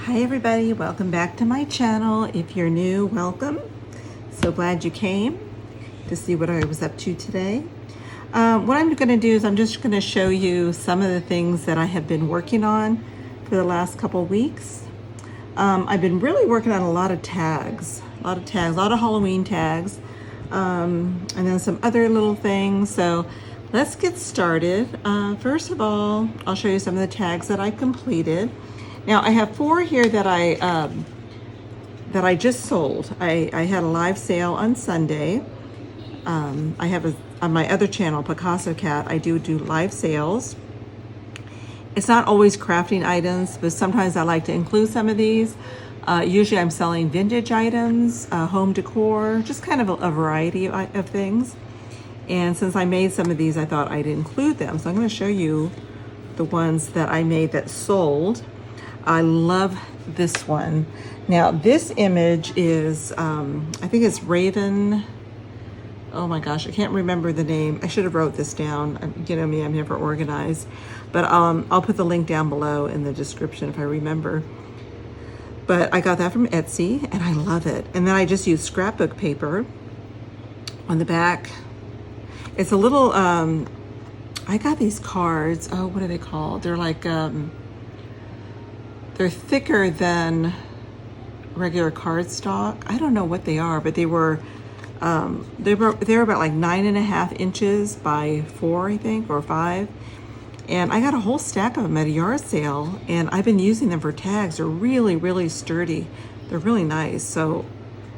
Hi everybody, welcome back to my channel. If you're new, welcome. So glad you came to see what I was up to today. What I'm going to do is I'm just going to show you some of the things that I have been working on for the last couple weeks. I've been really working on a lot of tags, a lot of Halloween tags, and then some other little things. So let's get started. First of all, I'll show you some of the tags that I completed. Now I have 4 here that I just sold. I had a live sale on Sunday. I have on my other channel, Picasso Cat, I do live sales. It's not always crafting items, but sometimes I like to include some of these. Usually I'm selling vintage items, home decor, just kind of a variety of things. And since I made some of these, I thought I'd include them. So I'm going to show you the ones that I made that sold. I love this one. Now this image is, I think it's Raven. Oh my gosh, I can't remember the name. I should have wrote this down. You know me, I'm never organized. But I'll put the link down below in the description if I remember. But I got that from Etsy and I love it. And then I just used scrapbook paper on the back. It's a little, I got these cards. Oh, what are they called? They're like, they're thicker than regular cardstock. I don't know what they are, but they were about like 9.5 inches by 4, I think, or 5. And I got a whole stack of them at a yard sale, and I've been using them for tags. They're really, really sturdy. They're really nice. So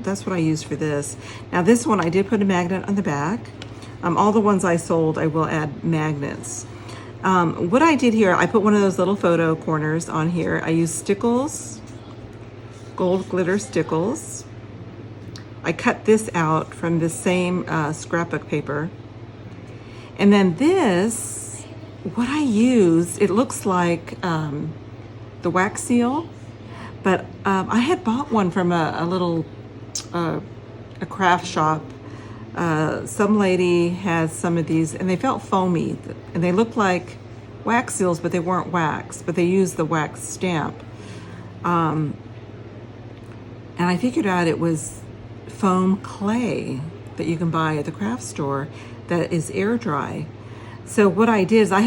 that's what I use for this. Now this one, I did put a magnet on the back. All the ones I sold, I will add magnets. What I did here, I put one of those little photo corners on here. I used stickles, gold glitter stickles. I cut this out from the same scrapbook paper. And then this, what I used, it looks like the wax seal, but I had bought one from a little a craft shop. Some lady has some of these and they felt foamy and they looked like wax seals, but they weren't wax, but they used the wax stamp. And I figured out it was foam clay that you can buy at the craft store that is air dry. So what I did is I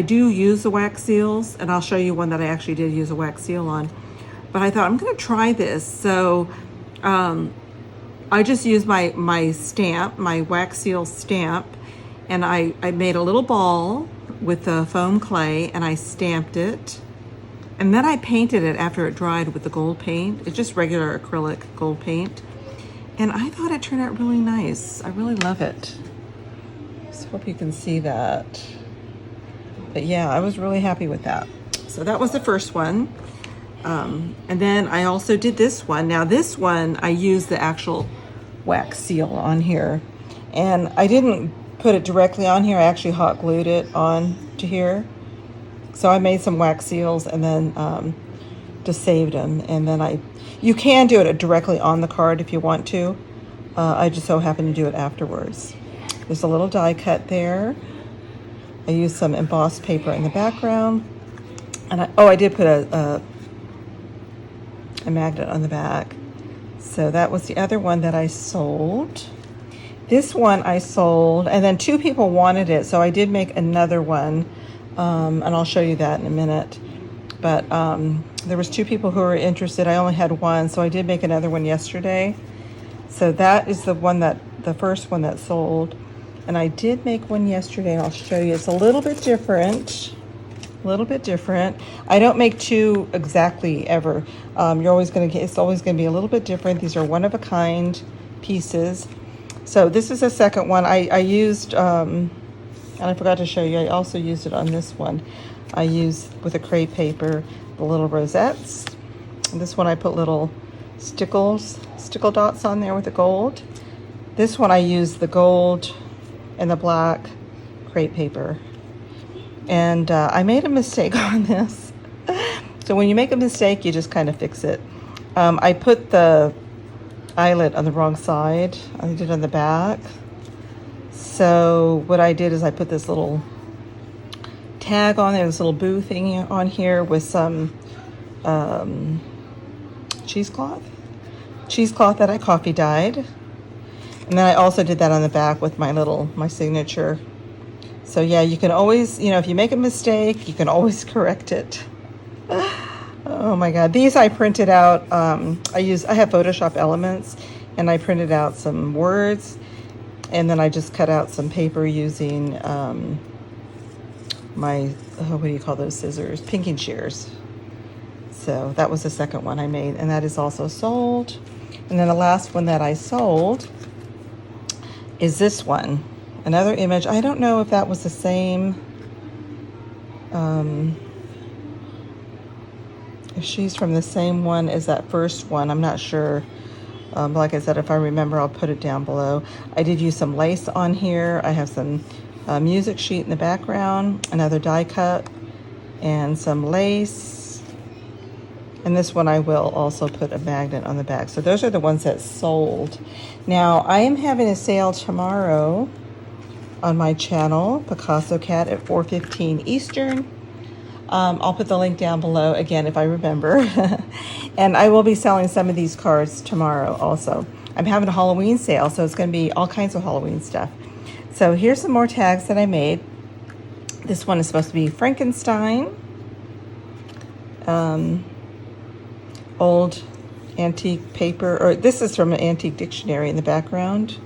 do use the wax seals, and I'll show you one that I actually did use a wax seal on, but I thought I'm going to try this. So, I just used my stamp, my wax seal stamp, and I made a little ball with the foam clay and I stamped it. And then I painted it after it dried with the gold paint. It's just regular acrylic gold paint. And I thought it turned out really nice. I really love it. Just hope you can see that. But yeah, I was really happy with that. So that was the first one. And then I also did this one. Now this one, I used the actual wax seal on here, and I didn't put it directly on here. I actually hot glued it on to here. So I made some wax seals and then just saved them. And then you can do it directly on the card if you want to. I just so happened to do it afterwards. There's a little die cut there. I used some embossed paper in the background. And I did put a magnet on the back. So that was the other one that I sold. This one I sold, and then 2 people wanted it, so I did make another one, and I'll show you that in a minute. But there was 2 people who were interested. I only had one, so I did make another one yesterday. So that is the first one that sold. And I did make one yesterday, and I'll show you. It's a little bit different. I don't make 2 exactly ever. It's always gonna be a little bit different. These are one-of-a-kind pieces. So this is the second one. I used, and I forgot to show you, I also used it on this one. I used, with a crepe paper, the little rosettes. And this one I put little stickle dots on there with the gold. This one I used the gold and the black crepe paper. And I made a mistake on this. So when you make a mistake, you just kind of fix it. I put the eyelet on the wrong side. I did it on the back. So what I did is I put this little tag on there, this little boo thing on here with some cheesecloth that I coffee dyed. And then I also did that on the back with my signature. So yeah, you can always, if you make a mistake, you can always correct it. Oh my God, these I printed out. I have Photoshop Elements, and I printed out some words, and then I just cut out some paper using my, what do you call those scissors? Pinking shears. So that was the second one I made, and that is also sold. And then the last one that I sold is this one. Another image. I don't know if that was the same. If she's from the same one as that first one, I'm not sure. Like I said, if I remember, I'll put it down below. I did use some lace on here. I have some music sheet in the background, another die cut, and some lace. And this one I will also put a magnet on the back. So those are the ones that sold. Now, I am having a sale tomorrow on my channel, Picasso Cat, at 4:15 Eastern. I'll put the link down below, again, if I remember. And I will be selling some of these cards tomorrow also. I'm having a Halloween sale, so it's going to be all kinds of Halloween stuff. So here's some more tags that I made. This one is supposed to be Frankenstein. Old antique paper, or this is from an antique dictionary in the background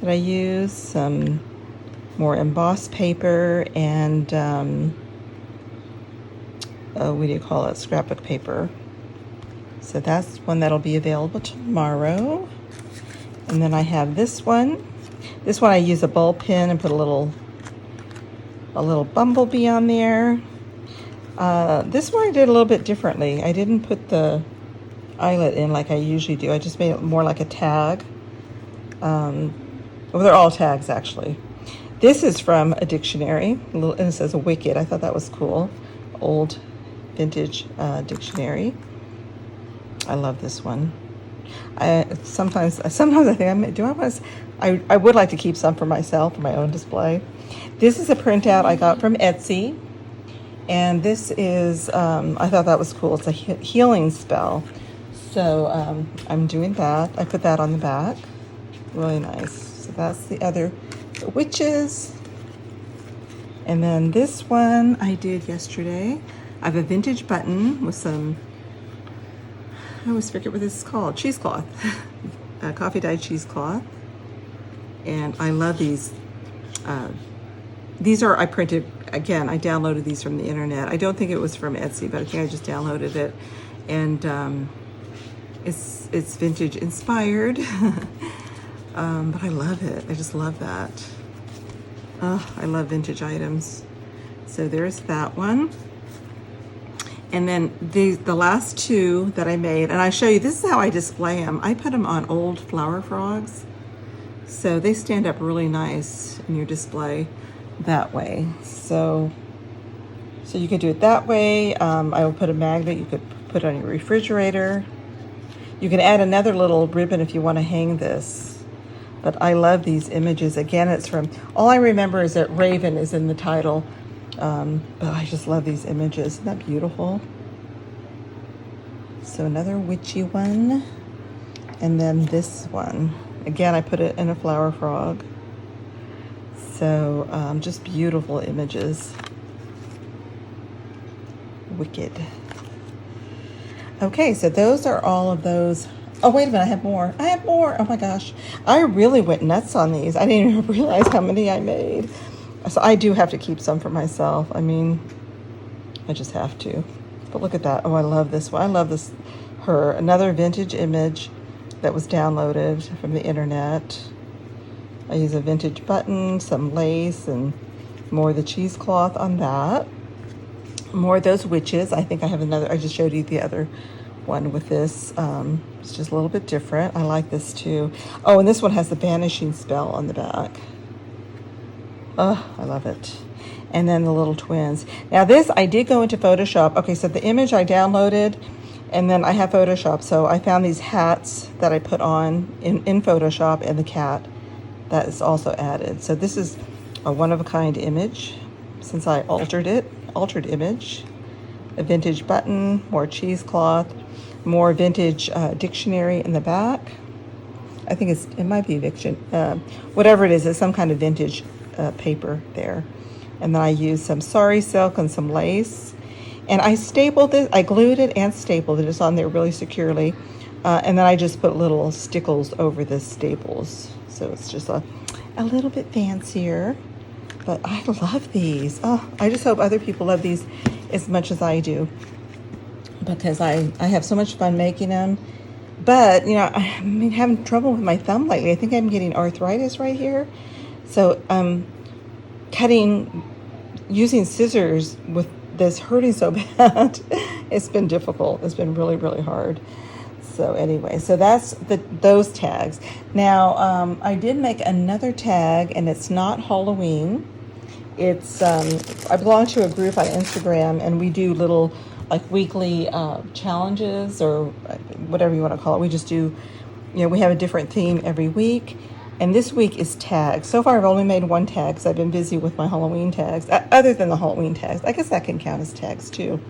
that I use. Some more embossed paper and what do you call it? Scrapbook paper. So that's one that'll be available tomorrow. And then I have this one. This one I use a ball pen and put a little bumblebee on there. This one I did a little bit differently. I didn't put the eyelet in like I usually do. I just made it more like a tag. Well, they're all tags actually. This is from a dictionary, and it says a wicked. I thought that was cool. Old vintage dictionary. I love this one. Sometimes I think I would like to keep some for myself for my own display. This is a printout I got from Etsy. And this is, I thought that was cool. It's a healing spell. So I'm doing that. I put that on the back. Really nice. So that's the other witches. And then this one I did yesterday. I have a vintage button with some, I always forget what this is called, cheesecloth. Coffee dyed cheesecloth. And I love these. These are, I printed, again, I downloaded these from the internet. I don't think it was from Etsy, but I think I just downloaded it. And it's vintage inspired. But I love it. I just love that. Oh, I love vintage items. So there's that one. And then the last two that I made, and I show you, this is how I display them. I put them on old flower frogs. So they stand up really nice in your display that way. So you could do it that way. I will put a magnet. You could put it on your refrigerator. You can add another little ribbon if you want to hang this. But I love these images. Again, it's from, all I remember is that Raven is in the title. But I just love these images. Isn't that beautiful? So another witchy one. And then this one. Again, I put it in a flower frog. So just beautiful images. Wicked. Okay, so those are all of those. Oh, wait a minute, I have more. I have more. Oh my gosh. I really went nuts on these. I didn't even realize how many I made. So I do have to keep some for myself. I mean, I just have to. But look at that. Oh, I love this one. I love this. Another vintage image that was downloaded from the internet. I use a vintage button, some lace, and more of the cheesecloth on that. More of those witches. I think I have another. I just showed you the other one with this. It's just a little bit different. I like this too. Oh, and this one has the banishing spell on the back. Oh, I love it. And then the little twins. Now this, I did go into Photoshop. Okay, so the image I downloaded, and then I have Photoshop. So I found these hats that I put on in Photoshop, and the cat that is also added. So this is a one-of-a-kind image since I altered image. a vintage button, more cheesecloth, more vintage dictionary in the back. I think it might be eviction, whatever it is, it's some kind of vintage paper there. And then I used some sari silk and some lace. And I stapled it, I glued it and stapled it. It's on there really securely. And then I just put little stickles over the staples. So it's just a little bit fancier. But I love these. Oh, I just hope other people love these as much as I do, because I have so much fun making them. But, you know, I'm having trouble with my thumb lately. I think I'm getting arthritis right here. So using scissors with this hurting so bad, it's been difficult. It's been really, really hard. So anyway, so that's those tags. Now, I did make another tag, and it's not Halloween. It's, I belong to a group on Instagram, and we do little like weekly challenges, or whatever you want to call it. We just do, you know, we have a different theme every week. And this week is tags. So far, I've only made one tag because I've been busy with my Halloween tags. Other than the Halloween tags, I guess that can count as tags too.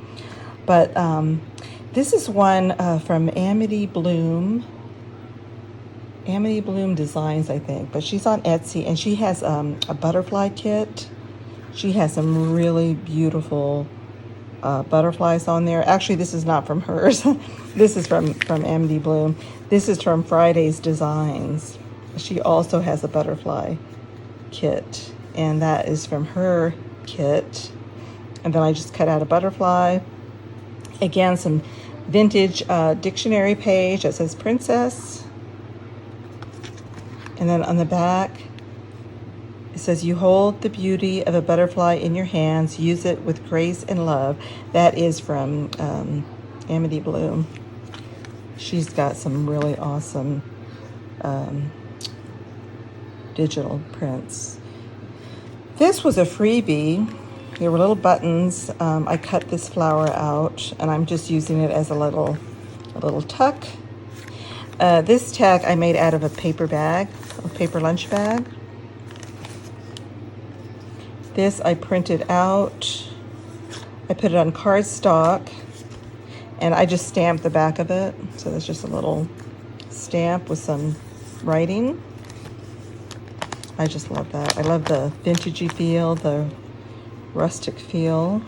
But this is one from Amity Bloom Designs, I think. But she's on Etsy, and she has a butterfly kit. She has some really beautiful butterflies on there. Actually, this is not from hers. This is from Amity Bloom. This is from Friday's Designs. She also has a butterfly kit, and that is from her kit. And then I just cut out a butterfly. Again, some vintage dictionary page that says princess. And then on the back, it says, "You hold the beauty of a butterfly in your hands. Use it with grace and love." That is from Amity Bloom. She's got some really awesome digital prints. This was a freebie. There were little buttons. I cut this flower out, and I'm just using it as a little tuck. This tag I made out of a paper lunch bag. This I printed out. I put it on cardstock, and I just stamped the back of it. So there's just a little stamp with some writing. I just love that. I love the vintagey feel, the rustic feel.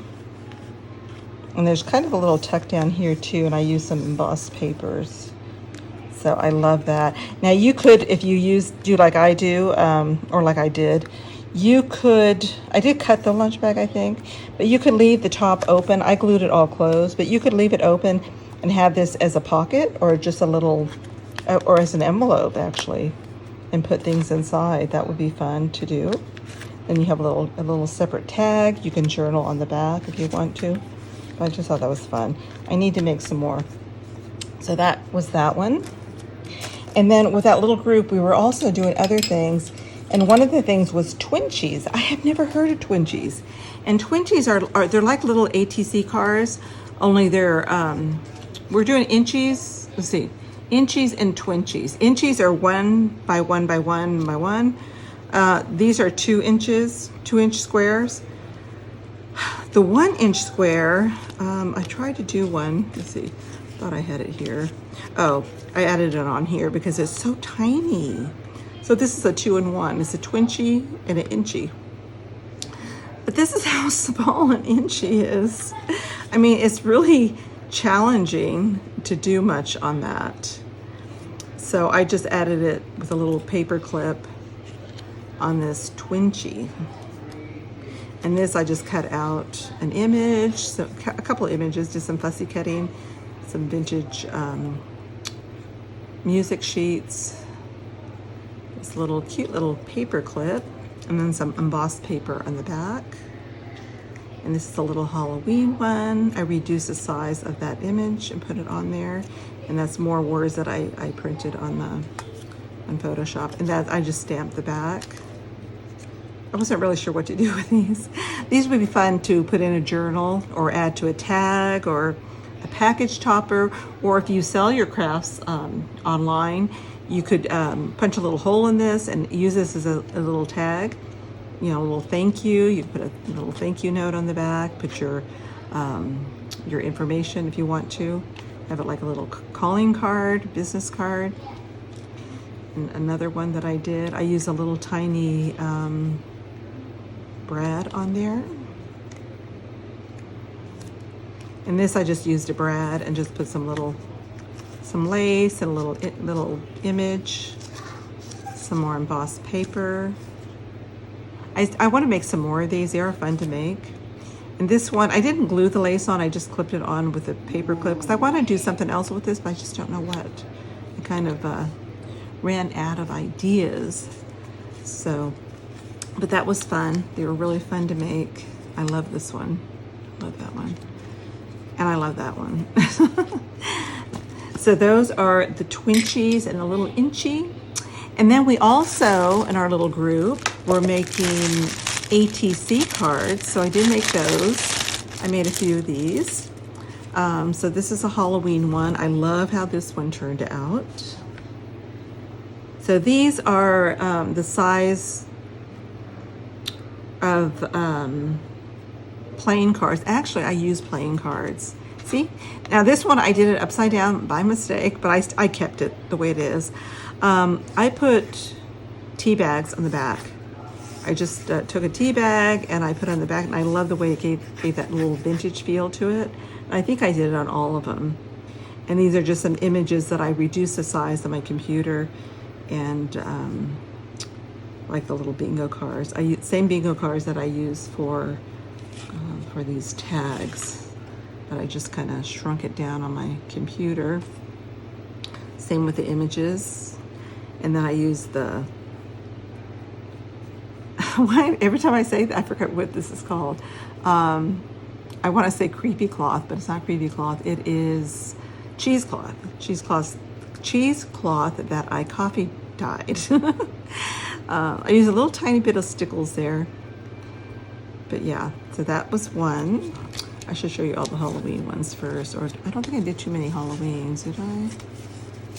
And there's kind of a little tuck down here too, and I use some embossed papers. So I love that. Now you could, if you do like I do, or like I did, you could, I did cut the lunch bag, I think, but you could leave the top open. I glued it all closed, but you could leave it open and have this as a pocket, or just a little, or as an envelope actually, and put things inside. That would be fun to do. Then you have a little separate tag. You can journal on the back if you want to. But I just thought that was fun. I need to make some more. So that was that one. And then with that little group, we were also doing other things. And one of the things was Twinchies. I have never heard of Twinchies. And Twinchies are they're like little ATC cars, only they're, we're doing inchies. Let's see. Inchies and Twinchies. Inchies are 1 by 1 by 1 by 1. These are 2 inches, 2-inch squares. The 1-inch square, I tried to do one. Let's see. Thought I had it here. Oh, I added it on here because it's so tiny. So this is a 2-in-1. It's a Twinchy and an Inchy. But this is how small an Inchy is. I mean, it's really challenging to do much on that. So I just added it with a little paper clip on this Twinchy. And this, I just cut out an image, so a couple of images, did some fussy cutting, some vintage music sheets, this cute little paper clip, and then some embossed paper on the back. And this is a little Halloween one. I reduced the size of that image and put it on there. And that's more words that I printed on Photoshop. And that I just stamped the back. I wasn't really sure what to do with these. These would be fun to put in a journal or add to a tag or a package topper. Or if you sell your crafts online, you could punch a little hole in this and use this as a little tag. You know, a little thank you. You put a little thank you note on the back, put your your information if you want to. Have it like a little calling card, business card. And another one that I did, I used a little tiny brad on there. And this I just used a brad and just put some lace and a little image, some more embossed paper. I want to make some more of these. They are fun to make. And this one, I didn't glue the lace on. I just clipped it on with a paper clip because I want to do something else with this, but I just don't know what. I kind of ran out of ideas. So, but that was fun. They were really fun to make. I love this one. Love that one. And I love that one. So those are the Twinchies and the little Inchy. And then we also, in our little group, were making ATC cards. So I did make those. I made a few of these. So this is a Halloween one. I love how this one turned out. So these are the size of playing cards. Actually, I use playing cards. See? Now this one, I did it upside down by mistake, but I kept it the way it is. I put tea bags on the back. I just took a tea bag and I put it on the back, and I love the way it gave that little vintage feel to it. And I think I did it on all of them. And these are just some images that I reduced the size on my computer, and like the little bingo cards. I use same bingo cards that I use for these tags, but I just kind of shrunk it down on my computer. Same with the images. And then I use the, every time I say that, I forget what this is called. I want to say creepy cloth, but it's not creepy cloth. It is cheesecloth. Cheesecloth that I coffee dyed. I use a little tiny bit of stickles there. But yeah, so that was one. I should show you all the Halloween ones first. Or I don't think I did too many Halloweens, did I?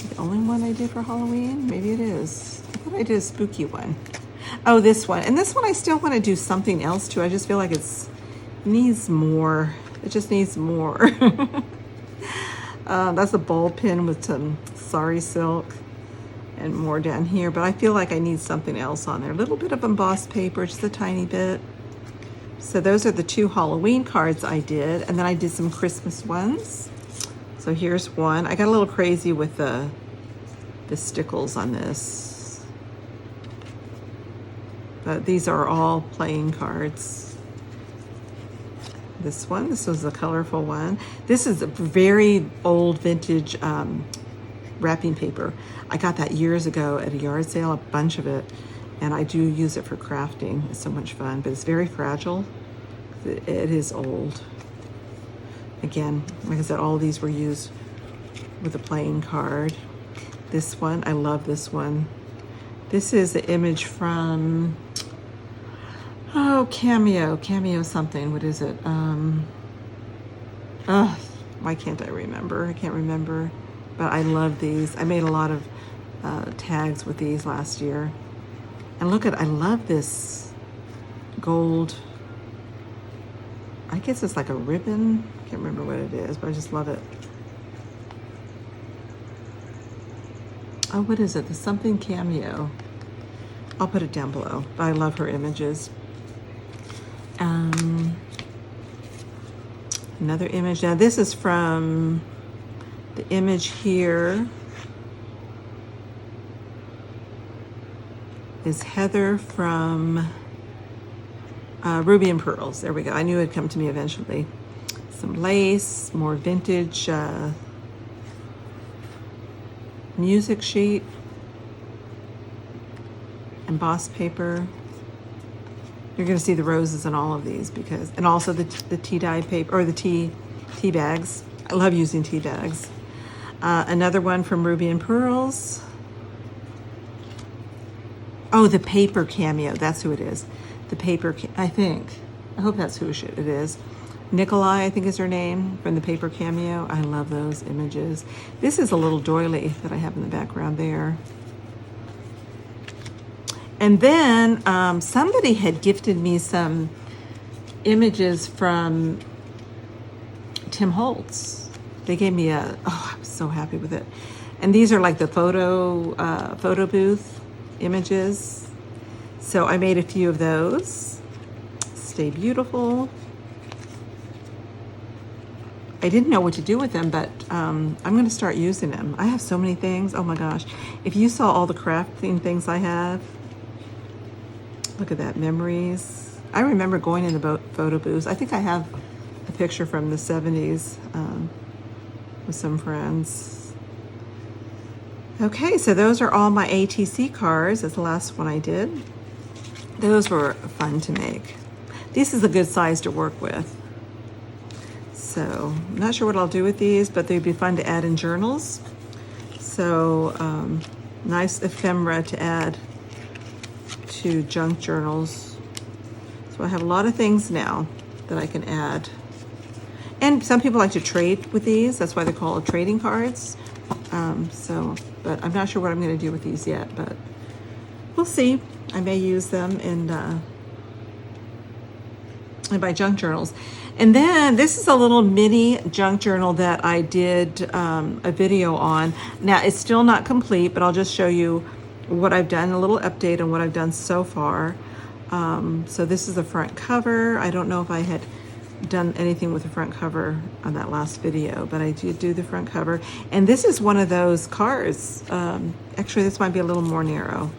The only one I did for Halloween? Maybe it is. I thought I did a spooky one. Oh, this one. And this one I still want to do something else to. I just feel like it needs more. It just needs more. That's a ball pin with some sari silk and more down here. But I feel like I need something else on there. A little bit of embossed paper, just a tiny bit. So those are the two Halloween cards I did. And then I did some Christmas ones. So here's one. I got a little crazy with the stickles on this. But these are all playing cards. This was a colorful one. This is a very old vintage wrapping paper. I got that years ago at a yard sale, a bunch of it. And I do use it for crafting. It's so much fun, but it's very fragile. It is old. Again, like I said, all of these were used with a playing card. This one, I love this one. This is the image from, Cameo something. What is it? Why can't I remember? I can't remember. But I love these. I made a lot of tags with these last year. And look I love this gold. I guess it's like a ribbon. I can't remember what it is, but I just love it. Oh, what is it? The something Cameo. I'll put it down below. But I love her images. Another image. Now this is from the image here. Is Heather from Ruby and Pearls. There we go. I knew it'd come to me eventually. Some lace, more vintage music sheet, embossed paper. You're going to see the roses in all of these and also the tea dye paper, or the tea bags. I love using tea bags. Another one from Ruby and Pearls. Oh, the paper Cameo. That's who it is. The paper, I think. I hope that's who it is. Nikolai, I think is her name, from the paper Cameo. I love those images. This is a little doily that I have in the background there. And then somebody had gifted me some images from Tim Holtz. They gave me I was so happy with it. And these are like the photo booth images. So I made a few of those. Stay beautiful. I didn't know what to do with them, but I'm going to start using them. I have so many things. Oh my gosh. If you saw all the crafting things I have, look at that, memories. I remember going in the photo booths. I think I have a picture from the 70s with some friends. Okay, so those are all my ATC cards. That's the last one I did. Those were fun to make. This is a good size to work with. So I'm not sure what I'll do with these, but they'd be fun to add in journals. So nice ephemera to add to junk journals. So I have a lot of things now that I can add. And some people like to trade with these. That's why they're called trading cards. But I'm not sure what I'm going to do with these yet, but we'll see. I may use them in my junk journals. And then this is a little mini junk journal that I did a video on. Now it's still not complete, but I'll just show you what I've done, a little update on what I've done so far. So this is the front cover. I don't know if I had done anything with the front cover on that last video, but I did do the front cover. And this is one of those cards. Actually, this might be a little more narrow,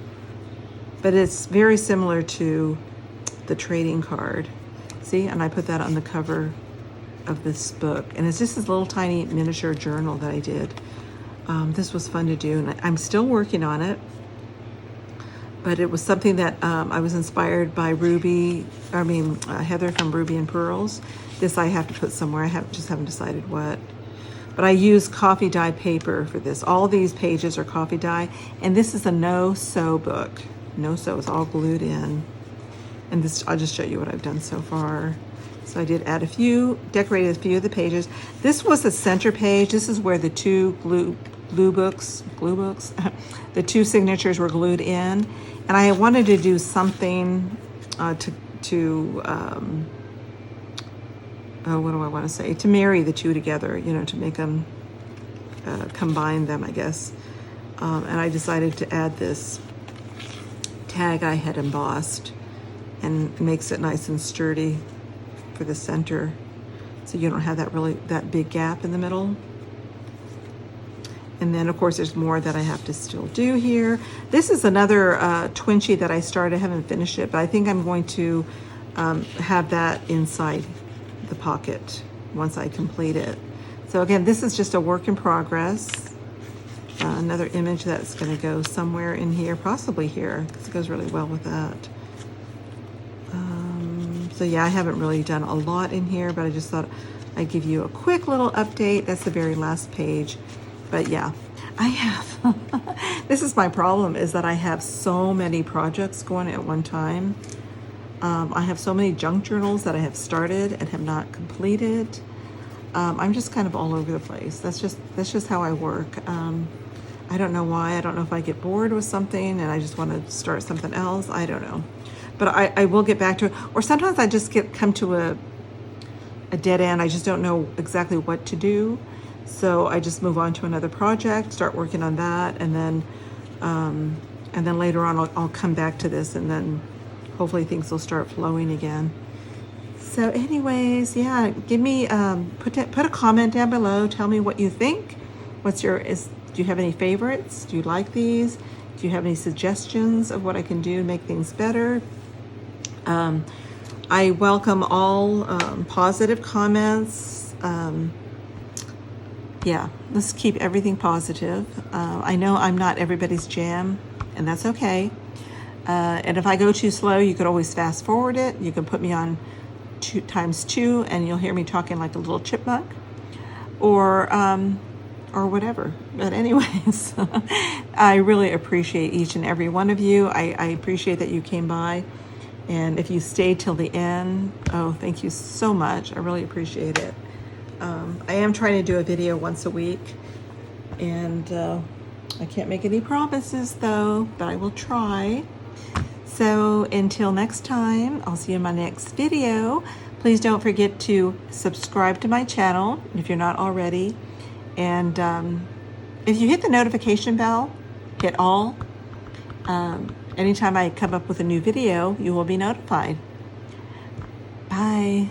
but it's very similar to the trading card. See, and I put that on the cover of this book. And it's just this little tiny miniature journal that I did. This was fun to do, and I'm still working on it. But it was something that I was inspired by Heather from Ruby and Pearls. This I have to put somewhere. I just haven't decided what. But I use coffee dye paper for this. All these pages are coffee dye. And this is a no-sew book. No-sew, it's all glued in. And this, I'll just show you what I've done so far. So I did add decorated a few of the pages. This was the center page. This is where the two glue books, the two signatures were glued in. And I wanted to do something what do I want to say? To marry the two together, to make them, combine them, I guess. And I decided to add this tag I had embossed, and makes it nice and sturdy for the center. So you don't have that big gap in the middle. And then, of course, there's more that I have to still do here. This is another Twinchy that I started. I haven't finished it, but I think I'm going to have that inside the pocket once I complete it. So again, this is just a work in progress. Another image that's going to go somewhere in here, possibly here, because it goes really well with that. So yeah, I haven't really done a lot in here, but I just thought I'd give you a quick little update. That's the very last page. But yeah, I have, this is my problem, is that I have so many projects going at one time. I have so many junk journals that I have started and have not completed. I'm just kind of all over the place. That's just how I work. I don't know why. I don't know if I get bored with something and I just want to start something else. I don't know. But I will get back to it. Or sometimes I just come to a dead end. I just don't know exactly what to do. So I just move on to another project, start working on that, and then later on I'll come back to this, and then hopefully things will start flowing again. So anyways, yeah, give me put a comment down below. Tell me what you think. Do you have any favorites? Do you like these? Do you have any suggestions of what I can do to make things better? I welcome all positive comments. Yeah, let's keep everything positive. I know I'm not everybody's jam, and that's okay. And if I go too slow, you could always fast forward it. You can put me on 2x2, and you'll hear me talking like a little chipmunk, or whatever. But anyways, I really appreciate each and every one of you. I appreciate that you came by, and if you stayed till the end, oh, thank you so much. I really appreciate it. I am trying to do a video once a week, and I can't make any promises though, but I will try. So until next time, I'll see you in my next video. Please don't forget to subscribe to my channel if you're not already. And if you hit the notification bell, hit all. Anytime I come up with a new video, you will be notified. Bye.